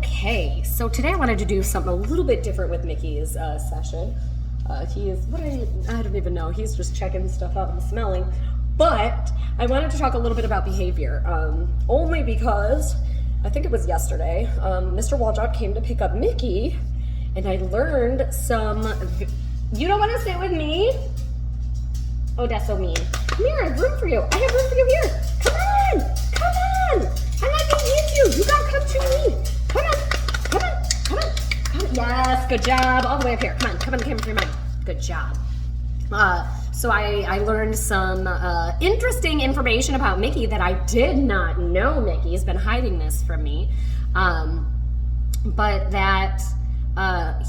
Okay, so today I wanted to do something a little bit different with Mickey's session. He is, I don't even know, he's just checking stuff out and smelling. But I wanted to talk a little bit about behavior, only because I think it was yesterday, Mr. Waldrop came to pick up Mickey, and I learned some, you don't want to sit with me? Oh, that's so mean. Come here, I have room for you. I have room for you here. Come on, come on. I'm not gonna hit you. You gotta come to me. Come on, come on, come on, come on. Yes, good job. All the way up here. Come on, come on, camera for your mind. Good job. So I learned some interesting information about Mickey that I did not know. Mickey's been hiding this from me, but that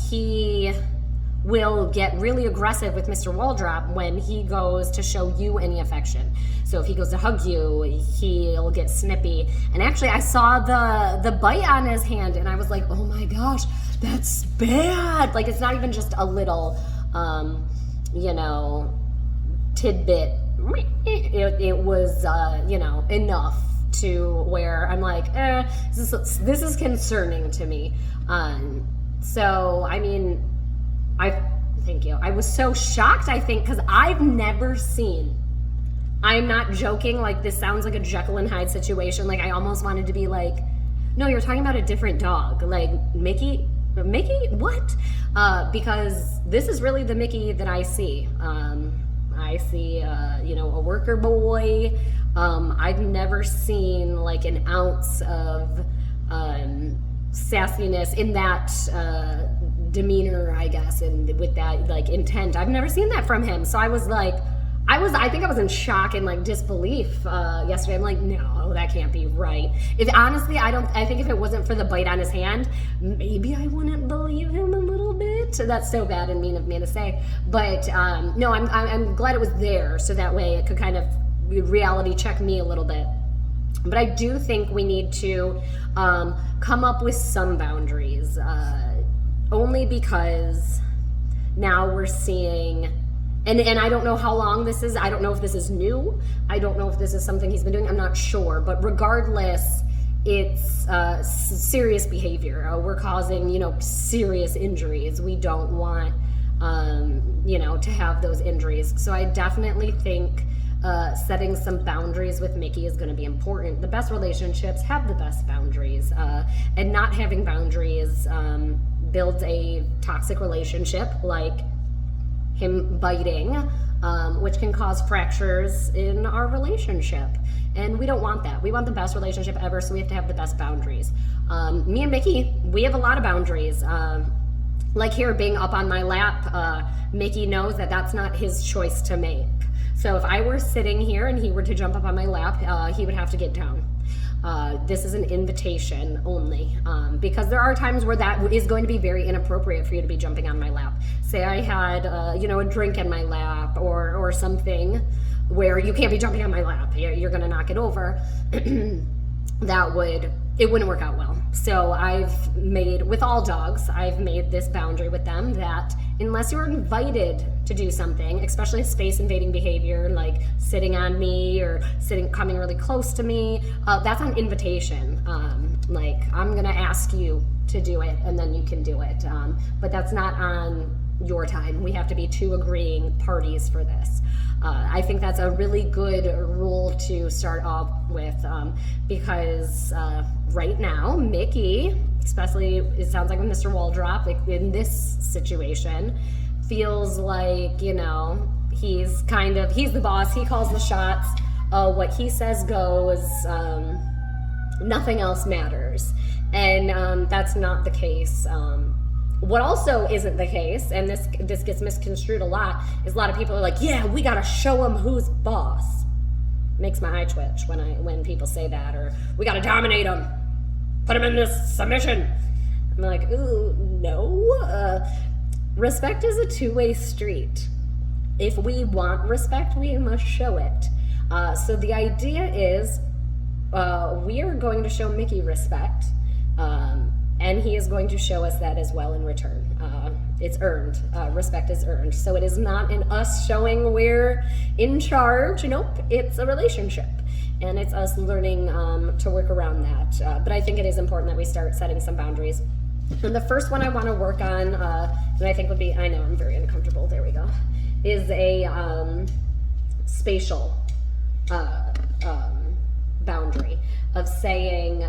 he will get really aggressive with Mr. Waldrop when he goes to show you any affection. So if he goes to hug you, he'll get snippy. And actually, I saw the bite on his hand, and I was like, oh my gosh, that's bad. Like, it's not even just a little, tidbit. It was, enough to where I'm like, this is concerning to me. So, I mean, thank you. I was so shocked, I think, because I've never seen, I'm not joking, like this sounds like a Jekyll and Hyde situation. Like I almost wanted to be like, no, you're talking about a different dog. Like Mickey, what? Because this is really the Mickey that I see. I see, a worker boy. I've never seen like an ounce of sassiness in that demeanor, I guess, and with that like intent. I've never seen that from him. So I was like, I think I was in shock and like disbelief yesterday. I'm like, no, that can't be right. I think if it wasn't for the bite on his hand, maybe I wouldn't believe him a little bit. That's so bad and mean of me to say. But no, I'm glad it was there, so that way it could kind of reality check me a little bit. But I do think we need to come up with some boundaries, only because now we're seeing, and I don't know how long this is. I don't know if this is new. I don't know if this is something he's been doing. I'm not sure. But regardless, it's serious behavior. We're causing, serious injuries. We don't want, to have those injuries. So I definitely think setting some boundaries with Mickey is going to be important. The best relationships have the best boundaries, and not having boundaries builds a toxic relationship, like him biting, which can cause fractures in our relationship. And we don't want that. We want the best relationship ever, so we have to have the best boundaries. Me and Mickey, we have a lot of boundaries. Like here, being up on my lap, Mickey knows that that's not his choice to make. So if I were sitting here and he were to jump up on my lap, he would have to get down. This is an invitation only, because there are times where that is going to be very inappropriate for you to be jumping on my lap. Say I had, a drink in my lap or something where you can't be jumping on my lap. You're going to knock it over. It wouldn't work out well. So with all dogs, I've made this boundary with them that unless you're invited to do something, especially space invading behavior, like sitting on me or coming really close to me, that's an invitation. Like I'm gonna ask you to do it and then you can do it. But that's not on your time. We have to be two agreeing parties for this. I think that's a really good rule to start off with, because right now, Mickey, especially it sounds like with Mr. Waldrop, like in this situation, feels like, he's the boss, he calls the shots, what he says goes, nothing else matters. And that's not the case. What also isn't the case, and this gets misconstrued a lot, is a lot of people are like, yeah, we gotta show him who's boss. Makes my eye twitch when people say that, or we gotta dominate him, put him in this submission. I'm like, ooh, no. Respect is a two-way street. If we want respect, we must show it. So the idea is we are going to show Mickey respect, and he is going to show us that as well in return. It's earned. Respect is earned. So it is not in us showing we're in charge. Nope, it's a relationship. And it's us learning to work around that. But I think it is important that we start setting some boundaries. And the first one I want to work on, and I think would be, I know I'm very uncomfortable, there we go, is a spatial boundary of saying,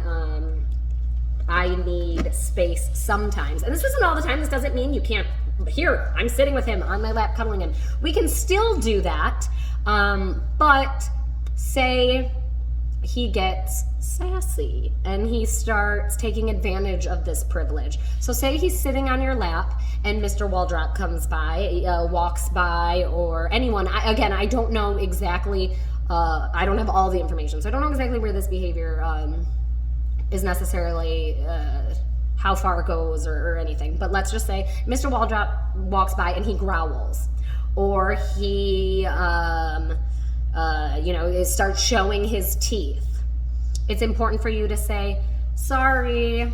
I need space sometimes. And this isn't all the time. This doesn't mean you can't, here, I'm sitting with him on my lap, cuddling him. We can still do that, but say he gets sassy and he starts taking advantage of this privilege. So say he's sitting on your lap and Mr. Waldrop comes by, walks by, or anyone. Again, I don't know exactly, I don't have all the information, so I don't know exactly where this behavior is necessarily, how far it goes or anything. But let's just say Mr. Waldrop walks by and he growls, or he starts showing his teeth. It's important for you to say, sorry,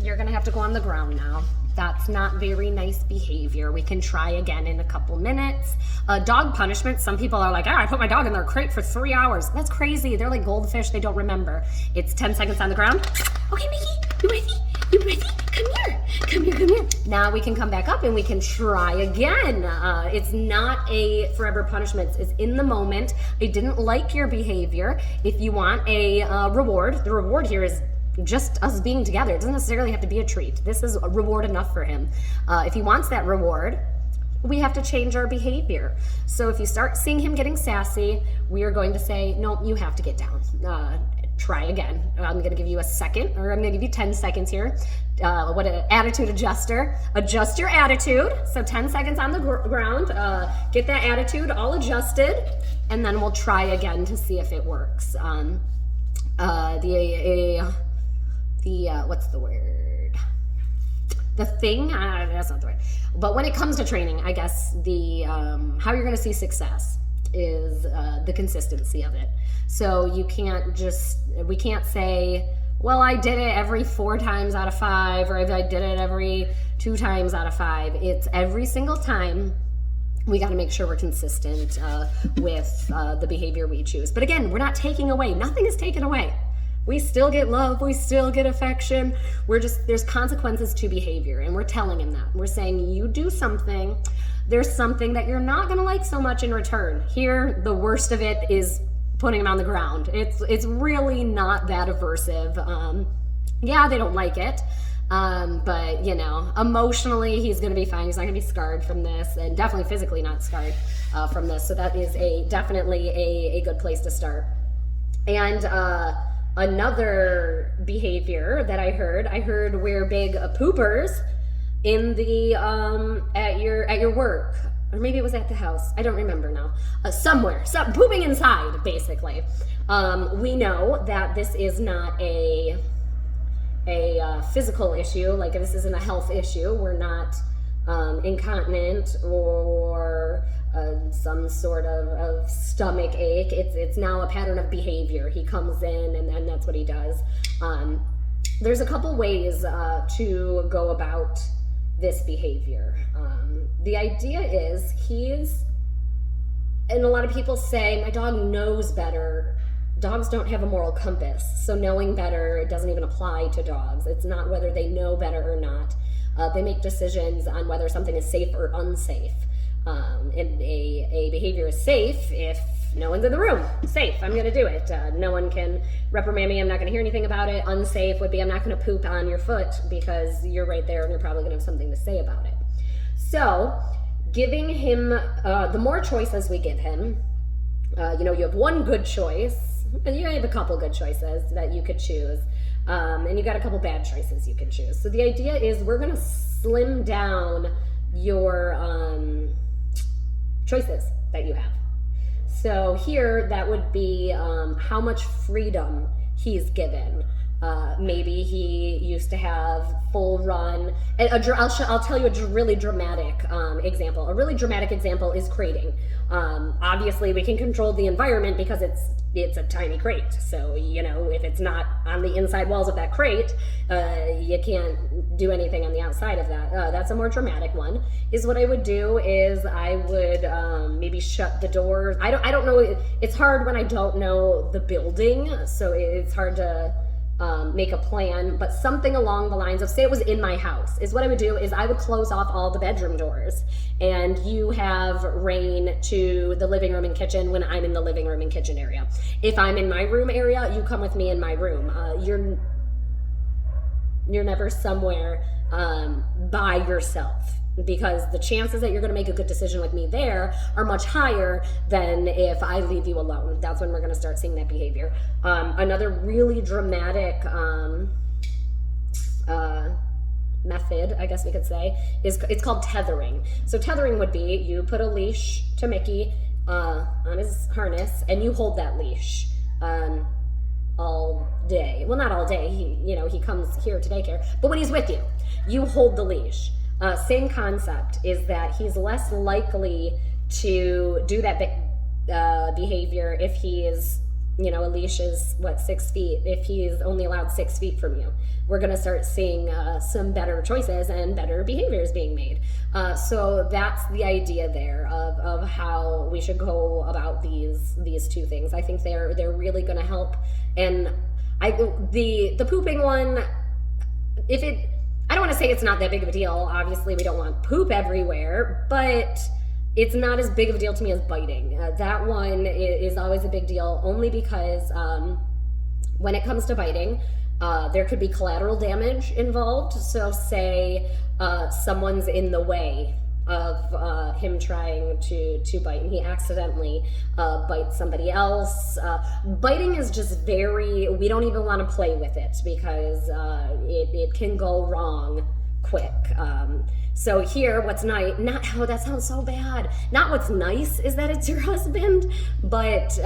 you're gonna have to go on the ground now. That's not very nice behavior. We can try again in a couple minutes. Dog punishment, some people are like, I put my dog in their crate for 3 hours. That's crazy. They're like goldfish, they don't remember. It's 10 seconds on the ground. Okay, Mickey, you ready? You ready? Come here. Come here, come here. Now we can come back up and we can try again. It's not a forever punishment. It's in the moment. I didn't like your behavior. If you want a reward, the reward here is just us being together. It doesn't necessarily have to be a treat. This is a reward enough for him. If he wants that reward, we have to change our behavior. So if you start seeing him getting sassy, we are going to say, no, you have to get down. Try again. I'm going to give you a second, or I'm going to give you 10 seconds here. What an attitude adjuster. Adjust your attitude. So 10 seconds on the ground. Get that attitude all adjusted, and then we'll try again to see if it works. What's the word? The thing, that's not the word. But when it comes to training, I guess the how you're going to see success is the consistency of it. So you can't we can't say, well, I did it every 4 times out of 5, or I did it every 2 times out of 5. It's every single time. We got to make sure we're consistent with the behavior we choose. But again, we're not taking away. Nothing is taken away. We still get love. We still get affection. There's consequences to behavior, and we're telling him that. We're saying, you do something, there's something that you're not going to like so much in return. Here, the worst of it is putting him on the ground. It's really not that aversive. Yeah, they don't like it. But emotionally, he's going to be fine. He's not going to be scarred from this, and definitely physically not scarred from this. So that is definitely a good place to start. And another behavior that I heard wear big poopers in the at your work, or maybe it was at the house. I don't remember now. Somewhere, pooping inside, basically. We know that this is not a physical issue, like this isn't a health issue. We're not incontinent or some sort of stomach ache. It's now a pattern of behavior. He comes in and then that's what he does. There's a couple ways to go about this behavior. The idea is and a lot of people say, my dog knows better. Dogs don't have a moral compass, so knowing better, it doesn't even apply to dogs. It's not whether they know better or not. They make decisions on whether something is safe or unsafe. And a behavior is safe if no one's in the room. Safe, I'm going to do it. No one can reprimand me. I'm not going to hear anything about it. Unsafe would be, I'm not going to poop on your foot because you're right there and you're probably going to have something to say about it. So giving him, the more choices we give him, you have one good choice, and you have a couple good choices that you could choose, and you got a couple bad choices you can choose. So the idea is we're going to slim down your choices that you have. So here, that would be how much freedom he's given. Maybe he used to have full run. I'll tell you a really dramatic example. A really dramatic example is crating. Obviously, we can control the environment because it's a tiny crate. So, if it's not on the inside walls of that crate, you can't do anything on the outside of that. That's a more dramatic one. Is what I would do is I would maybe shut the doors. I don't know. It's hard when I don't know the building, so it's hard to make a plan, but something along the lines of, say it was in my house, is what I would do is I would close off all the bedroom doors, and you have rain to the living room and kitchen when I'm in the living room and kitchen area. If I'm in my room area, you come with me in my room. You're never somewhere by yourself, because the chances that you're going to make a good decision with me there are much higher than if I leave you alone. That's when we're going to start seeing that behavior. Another really dramatic method, I guess we could say, is it's called tethering. So tethering would be you put a leash to Mickey on his harness, and you hold that leash all day. Well, not all day. He comes here to daycare, but when he's with you, you hold the leash. Same concept is that he's less likely to do that behavior if he is, a leash is 6 feet. If he's only allowed 6 feet from you, we're going to start seeing some better choices and better behaviors being made. So that's the idea there of how we should go about these two things. I think they're really going to help. And the pooping one, I don't want to say it's not that big of a deal. Obviously, we don't want poop everywhere, but it's not as big of a deal to me as biting. That one is always a big deal, only because when it comes to biting, there could be collateral damage involved. So say someone's in the way of him trying to bite, and he accidentally bites somebody else. Biting is just we don't even want to play with it, because it can go wrong quick. So here, what's nice, that sounds so bad. Not what's nice is that it's your husband, but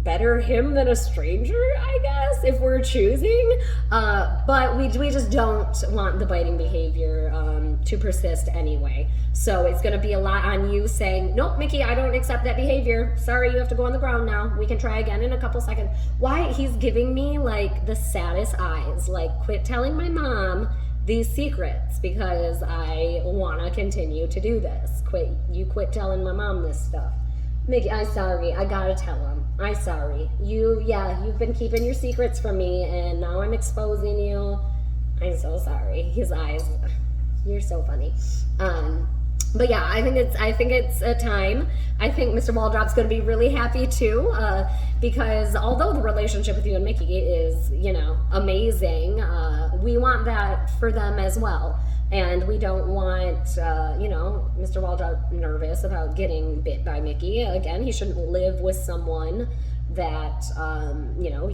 better him than a stranger, I guess, if we're choosing. But we just don't want the biting behavior to persist anyway. So it's going to be a lot on you saying, nope, Mickey, I don't accept that behavior. Sorry, you have to go on the ground now. We can try again in a couple seconds. Why? He's giving me the saddest eyes. Quit telling my mom these secrets, because I want to continue to do this. Quit telling my mom this stuff. Mickey, I'm sorry. I gotta tell him. I'm sorry. You've been keeping your secrets from me, and now I'm exposing you. I'm so sorry. His eyes. You're so funny. But yeah, I think it's a time. I think Mr. Waldrop's going to be really happy too, because although the relationship with you and Mickey is, amazing, we want that for them as well. And we don't want, Mr. Waldrop nervous about getting bit by Mickey. Again, he shouldn't live with someone that,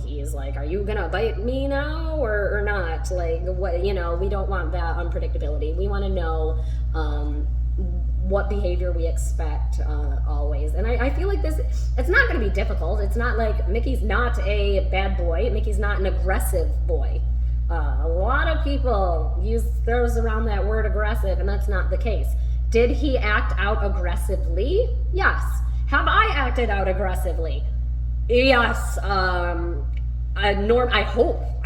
he's like, are you going to bite me now or not? We don't want that unpredictability. We want to know what behavior we expect always. And I feel like it's not going to be difficult. It's not like Mickey's not a bad boy. Mickey's not an aggressive boy. A lot of people throws around that word aggressive, and that's not the case. Did he act out aggressively? Yes. Have I acted out aggressively? Yes. I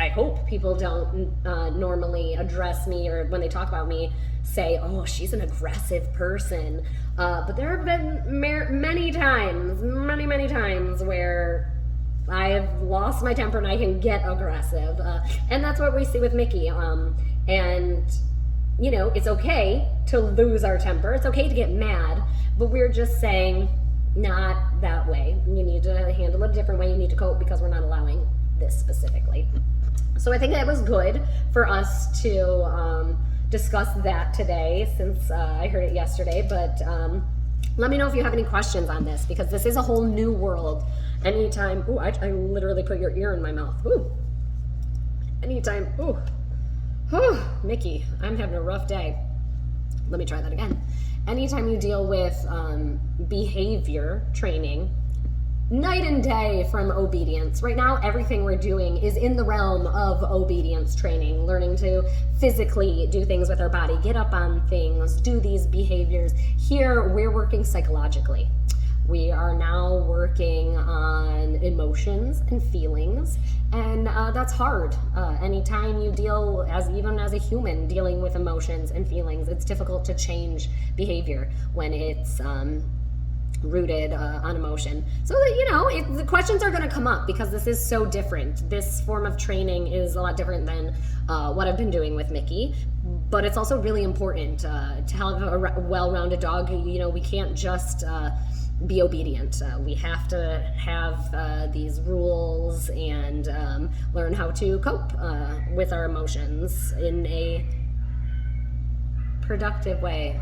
hope people don't normally address me, or when they talk about me, say, oh, she's an aggressive person. But there have been many times where I have lost my temper and I can get aggressive. And that's what we see with Mickey. And, it's okay to lose our temper. It's okay to get mad, but we're just saying, not that way. You need to handle it a different way. You need to cope, because we're not allowing this specifically. So I think that was good for us to discuss that today, since I heard it yesterday. But let me know if you have any questions on this, because this is a whole new world. Anytime, I literally put your ear in my mouth. Anytime, Mickey, I'm having a rough day. Let me try that again. Anytime you deal with behavior training, night and day from obedience. Right now, everything we're doing is in the realm of obedience training, learning to physically do things with our body, get up on things, do these behaviors. Here, we're working psychologically. We are now working on emotions and feelings, and that's hard. Anytime you deal, even as a human, dealing with emotions and feelings, it's difficult to change behavior when it's rooted on emotion. So that, the questions are going to come up because this is so different. This form of training is a lot different than what I've been doing with Mickey, but it's also really important to have a well-rounded dog. We can't just be obedient. We have to have these rules and learn how to cope with our emotions in a productive way.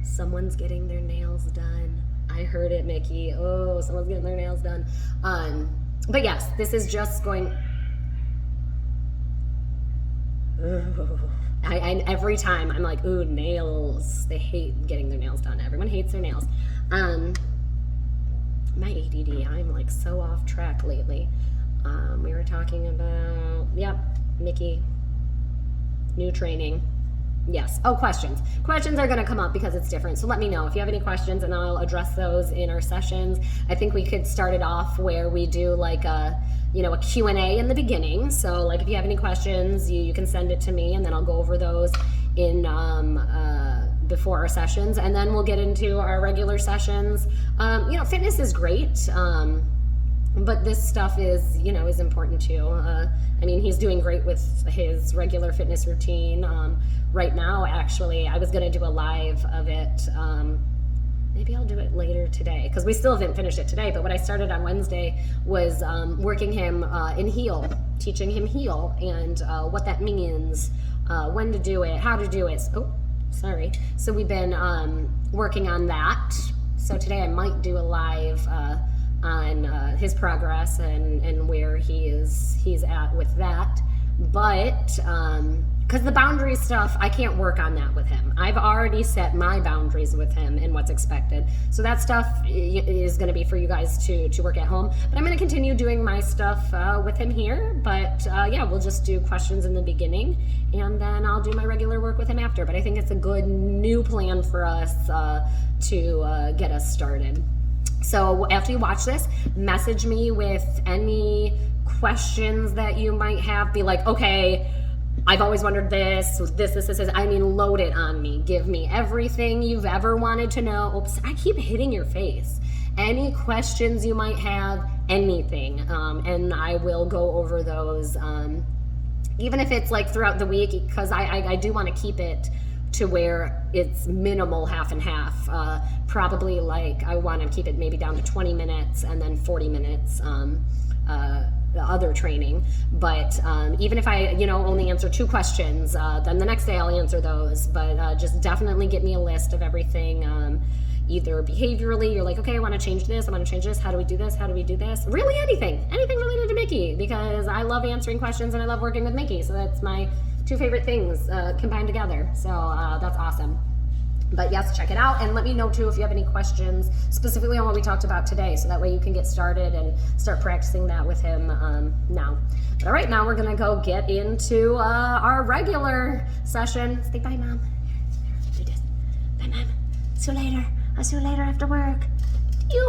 Someone's getting their nails done. I heard it, Mickey. Oh, someone's getting their nails done. But yes, this is just going. I every time I'm like, ooh, nails. They hate getting their nails done. Everyone hates their nails. My ADD, I'm like so off track lately. We were talking about, Mickey, new training. Yes. Oh, questions. Questions are going to come up because it's different. So let me know if you have any questions and I'll address those in our sessions. I think we could start it off where we do like a Q&A in the beginning. So like if you have any questions, you can send it to me and then I'll go over those in before our sessions, and then we'll get into our regular sessions. Fitness is great. But this stuff is important too. He's doing great with his regular fitness routine. Right now, actually, I was going to do a live of it. Maybe I'll do it later today because we still haven't finished it today. But what I started on Wednesday was working him in heel, teaching him heel and what that means, when to do it, how to do it. Oh, sorry. So we've been working on that. So today I might do a live on his progress and where he's at with that. But because the boundary stuff, I can't work on that with him. I've already set my boundaries with him and what's expected. So that stuff is going to be for you guys to work at home. But I'm going to continue doing my stuff with him here. But we'll just do questions in the beginning, and then I'll do my regular work with him after. But I think it's a good new plan for us to get us started. So after you watch this, message me with any questions that you might have. Be like, okay, I've always wondered this. Load it on me. Give me everything you've ever wanted to know. Oops, I keep hitting your face. Any questions you might have, anything. And I will go over those, even if it's like throughout the week, because I do want to keep it to where it's minimal half and half. Probably like I want to keep it maybe down to 20 minutes and then 40 minutes the other training. But even if I only answer 2 questions, then the next day I'll answer those. But just definitely get me a list of everything. Either behaviorally, you're like, okay, I want to change this, I want to change this, how do we do this, how do we do this? Really anything related to Mickey, because I love answering questions and I love working with Mickey. So that's my 2 favorite things combined together. So that's awesome. But yes, check it out and let me know too if you have any questions specifically on what we talked about today, so that way you can get started and start practicing that with him now. But all right, now we're gonna go get into our regular session. Say bye, Mom. Do this. Bye, Mom. See you later. I'll see you later after work.